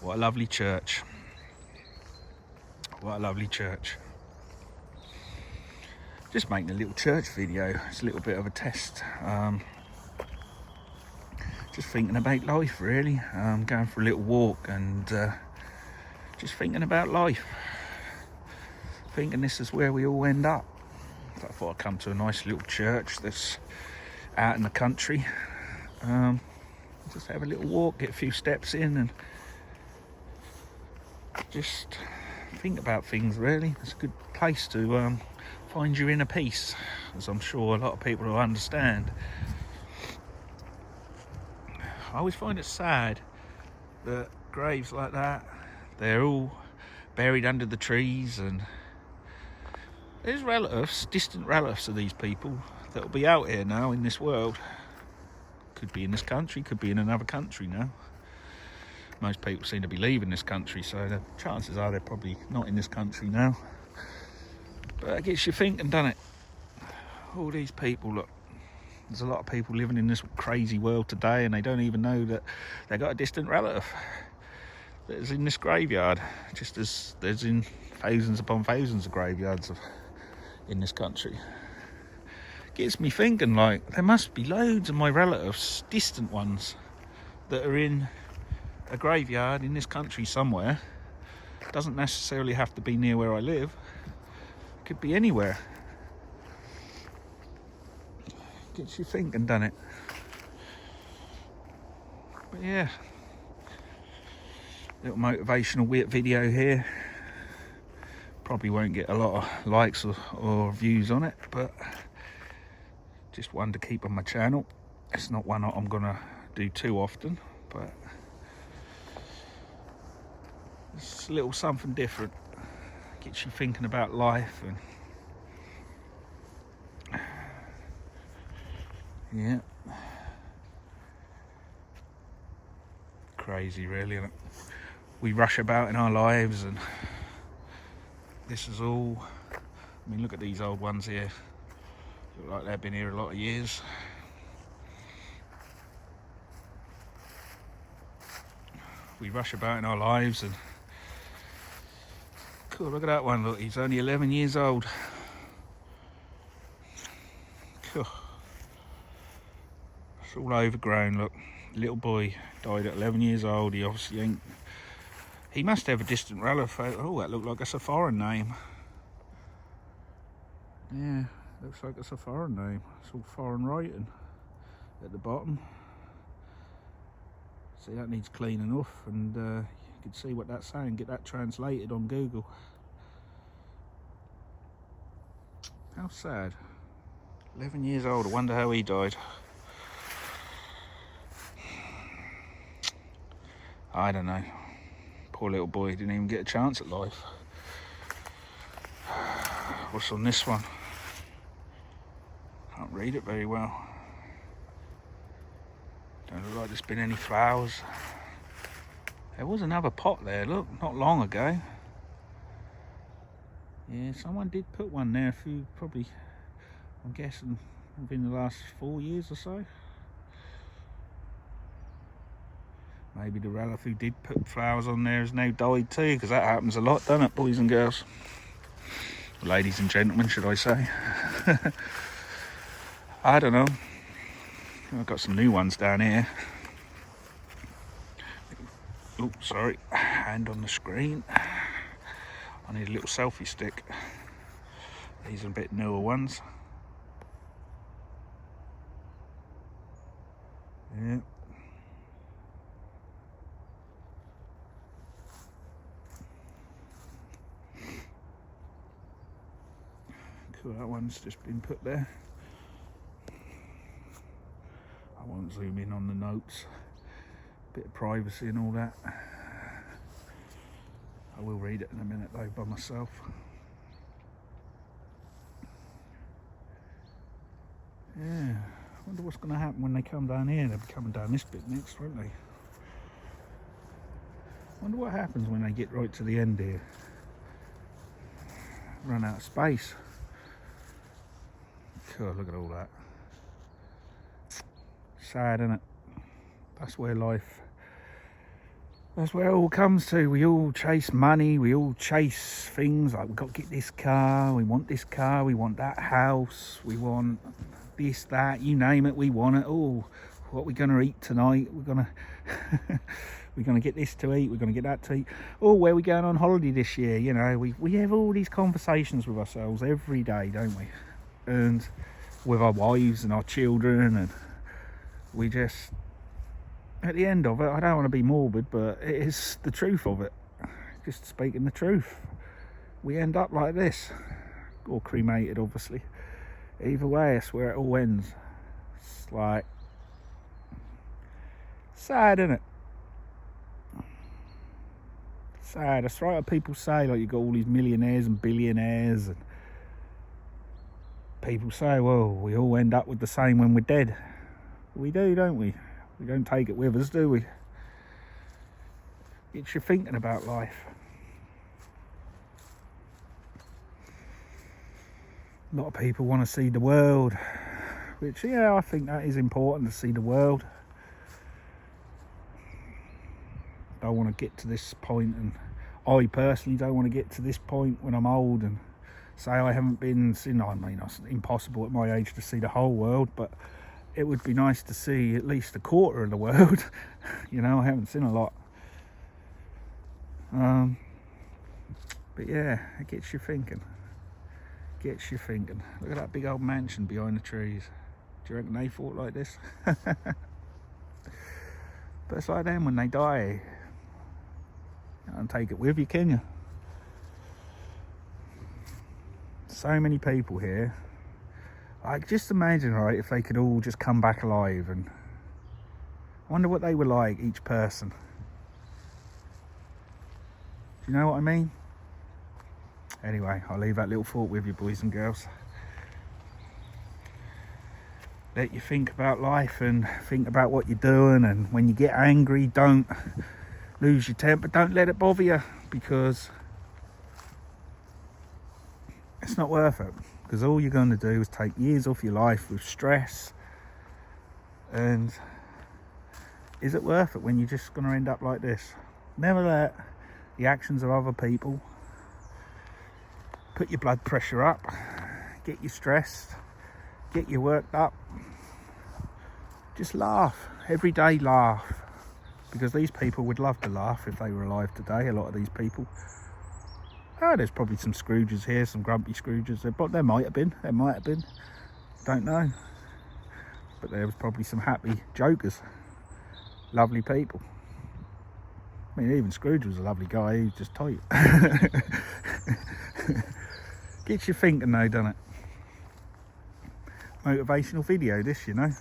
What a lovely church. What a lovely church. Just making a little church video. It's a little bit of a test. Just thinking about life, really. Going for a little walk and just thinking about life. Thinking this is where we all end up. So I thought I'd come to a nice little church that's out in the country. Just have a little walk, get a few steps in and just think about things, really. It's a good place to find your inner peace, as I'm sure a lot of people will understand. I always find it sad that graves like that, they're all buried under the trees, and there's relatives, distant relatives of these people that will be out here now in this world. Could be in this country, could be in another country now. Most people seem to be leaving this country, so the chances are they're probably not in this country now. But it gets you thinking, doesn't it? All these people, look, there's a lot of people living in this crazy world today, and they don't even know that they got a distant relative that is in this graveyard, just as there's in thousands upon thousands of graveyards in this country. Gets me thinking, like, there must be loads of my relatives, distant ones, that are in a graveyard in this country somewhere. Doesn't necessarily have to be near where I live. Could be anywhere. Gets you thinking, doesn't it? But yeah, little motivational weird video here. Probably won't get a lot of likes or views on it, but just one to keep on my channel. It's not one I'm gonna do too often, but it's a little something different. Gets you thinking about life, and yeah, crazy, really, isn't it? We rush about in our lives, and this is all. I mean, look at these old ones here. Look like they've been here a lot of years. We rush about in our lives, and cool, look at that one. Look, he's only 11 years old. Cool. It's all overgrown. Look, little boy died at 11 years old. He obviously ain't. He must have a distant relative. Oh, that looks like it's a foreign name. Yeah, looks like it's a foreign name. It's all foreign writing at the bottom. See, that needs cleaning off, and you can see what that's saying. Get that translated on Google. How sad. 11 years old. I wonder how he died. I don't know. Poor little boy, didn't even get a chance at life. What's on this one? Can't read it very well. Don't look like there's been any flowers. There was another pot there, look, not long ago. Yeah, someone did put one there probably, I'm guessing, within the last 4 years or so. Maybe the relative who did put flowers on there has now died too, because that happens a lot, doesn't it, boys and girls? Ladies and gentlemen, should I say. I don't know. I've got some new ones down here. Oh, sorry, hand on the screen. I need a little selfie stick. These are a bit newer ones. Yeah. Cool, that one's just been put there. I won't zoom in on the notes. Bit of privacy and all that. I will read it in a minute though by myself. Yeah, I wonder what's going to happen when they come down here. They'll be coming down this bit next, won't they? I wonder what happens when they get right to the end here. Run out of space. God, look at all that. Sad, isn't it? That's where life That's where it all comes to. We all chase money, we all chase things like we've got to get this car, we want this car, we want that house, we want this, that, you name it, we want it all. What are we going to eat tonight? We're going to get this to eat, we're going to get that to eat. Oh, where are we going on holiday this year? You know, we have all these conversations with ourselves every day, don't we? And with our wives and our children, and we just, at the end of it, I don't want to be morbid, but it is the truth of it. Just speaking the truth. We end up like this. Or cremated, obviously. Either way, it's where it all ends. It's like, sad, isn't it? Sad. That's right what people say, like you got all these millionaires and billionaires, and people say, well, we all end up with the same when we're dead. We do, don't we? We don't take it with us, do we? Gets you thinking about life. A lot of people want to see the world, which, yeah, I think that is important, to see the world. I want to get to this point, and I personally don't want to get to this point when I'm old and say I haven't been seen. I mean, it's impossible at my age to see the whole world, but it would be nice to see at least a quarter of the world. You know, I haven't seen a lot. But yeah, it gets you thinking. Gets you thinking. Look at that big old mansion behind the trees. Do you reckon they thought like this? But it's like them when they die. You can't take it with you, can you? So many people here. Like, just imagine, right, if they could all just come back alive, and I wonder what they were like, each person. Do you know what I mean? Anyway, I'll leave that little thought with you, boys and girls. Let you think about life and think about what you're doing, and when you get angry, don't lose your temper, don't let it bother you, because it's not worth it. Because all you're going to do is take years off your life with stress. And is it worth it when you're just going to end up like this? Never let the actions of other people put your blood pressure up, get you stressed, get you worked up. Just laugh. Every day laugh. Because these people would love to laugh if they were alive today, a lot of these people. Oh, there's probably some Scrooges here, some grumpy Scrooges. But there might have been. Don't know. But there was probably some happy jokers. Lovely people. I mean, even Scrooge was a lovely guy. He was just tight. Gets you thinking though, doesn't it? Motivational video, this, you know.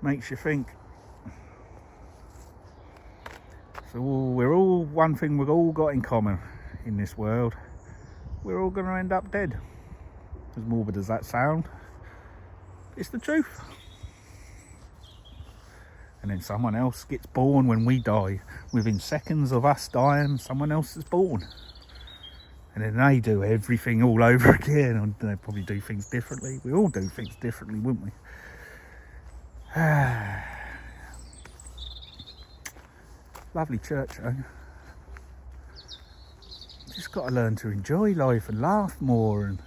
Makes you think. So we're all, one thing we've all got in common in this world, we're all going to end up dead. As morbid as that sound, it's the truth. And then someone else gets born when we die. Within seconds of us dying, someone else is born. And then they do everything all over again, and they probably do things differently. We all do things differently, wouldn't we? Lovely church, eh? Just got to learn to enjoy life and laugh more, and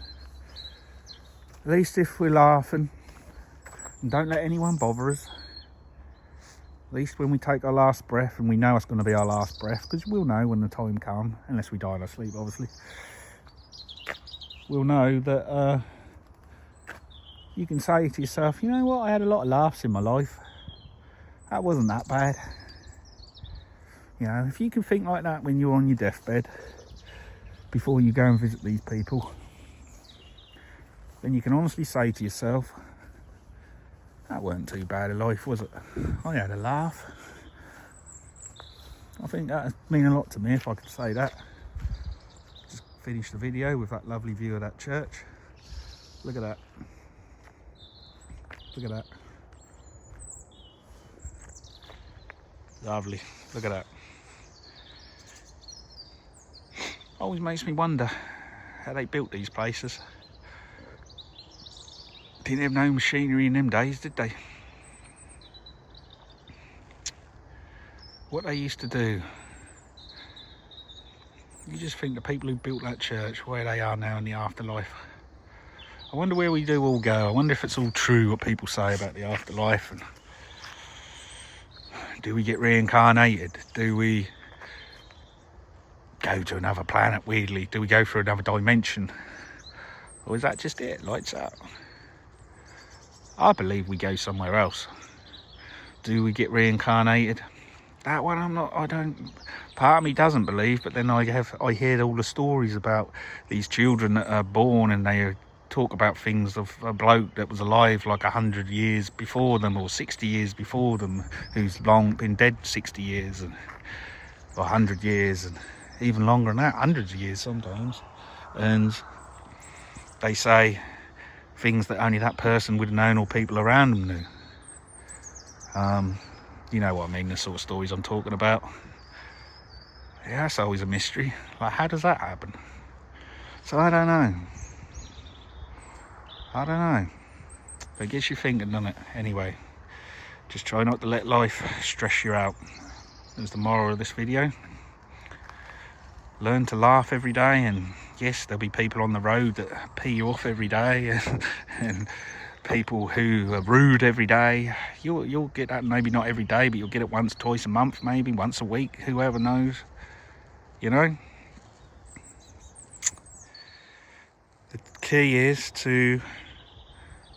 at least if we're laughing and don't let anyone bother us, at least when we take our last breath, and we know it's going to be our last breath, because we'll know when the time comes, unless we die in our sleep obviously, we'll know that you can say to yourself, you know what, I had a lot of laughs in my life, that wasn't that bad. You know, if you can think like that when you're on your deathbed, before you go and visit these people, then you can honestly say to yourself, that weren't too bad a life, was it? I had a laugh. I think that would mean a lot to me if I could say that. Just finish the video with that lovely view of that church. Look at that. Look at that. Lovely. Look at that. Always makes me wonder how they built these places. Didn't have no machinery in them days, did they? what they used to do. You just think the people who built that church, where they are now in the afterlife. I wonder where we do all go. I wonder if it's all true what people say about the afterlife. And do we get reincarnated? Do we go to another planet weirdly? Do we go for another dimension? Or is that just it? Lights out. I believe we go somewhere else. Do we get reincarnated? That one part of me doesn't believe, but then I hear all the stories about these children that are born and they talk about things of a bloke that was alive like 100 years before them or 60 years before them, who's long been dead 60 years or 100 years and even longer than that, hundreds of years sometimes. And they say things that only that person would have known or people around them knew. You know what I mean, the sort of stories I'm talking about. Yeah, that's always a mystery. Like, how does that happen? So I don't know. But it gets you thinking, doesn't it? Anyway, just try not to let life stress you out. That's the moral of this video. Learn to laugh every day, and yes, there'll be people on the road that pee you off every day, and people who are rude every day. You'll get that, maybe not every day, but you'll get it once, twice a month, maybe once a week, whoever knows, you know. The key is to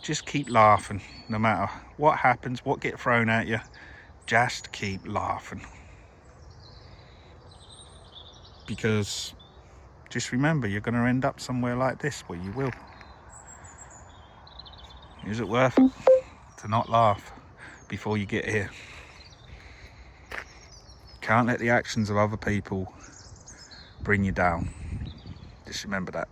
just keep laughing, no matter what happens, what gets thrown at you, just keep laughing. Because just remember, you're going to end up somewhere like this, where you will. Is it worth it to not laugh before you get here? Can't let the actions of other people bring you down. Just remember that.